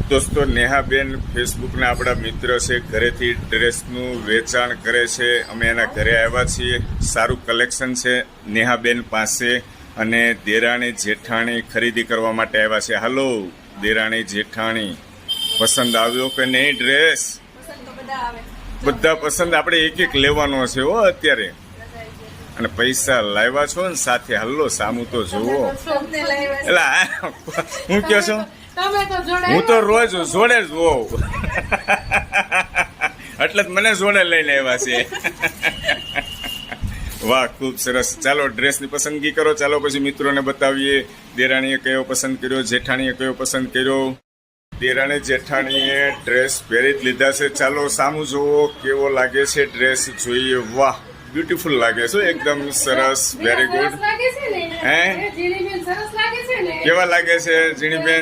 દોસ્તો, નેહાબેન ફેસબુકના આપણા મિત્ર છે. ઘરેથી ડ્રેસનું વેચાણ કરે છે. અમે એના ઘરે આવ્યા છીએ. સારું કલેક્શન છે નેહાબેન પાસે અને દેરાણી જેઠાણી ખરીદી કરવા માટે આવ્યા છે. હાલો દેરાણી જેઠાણી, પસંદ આવ્યો કે નહીં ડ્રેસ? બધા પસંદ. આપણે એક એક લેવાનો છે હો અત્યારે. અને પૈસા લાવ્યા છો ને સાથે? હલ્લો સામું તો જુઓ. એટલે હું કહો છો, હું તો રોજ જોડે જ હોઉં એટલે જ મને જોડે લઈને આવ્યા છે. વાહ, ખૂબ સરસ. ચાલો ડ્રેસની પસંદગી કરો. ચાલો પછી મિત્રોને બતાવીએ. દેરાણીએ કયો પસંદ કર્યો, જેઠાણીએ કયો પસંદ કર્યો. દેરાણી જેઠાણીએ ડ્રેસ પહેરી જ લીધા છે. ચાલો સામું જુઓ કેવો લાગે છે ડ્રેસ, જોઈએ. વાહ, બ્યુટીફુલ લાગે છે એકદમ સરસ. Very good. હે, કેવા લાગે છે ઝીણીબેન?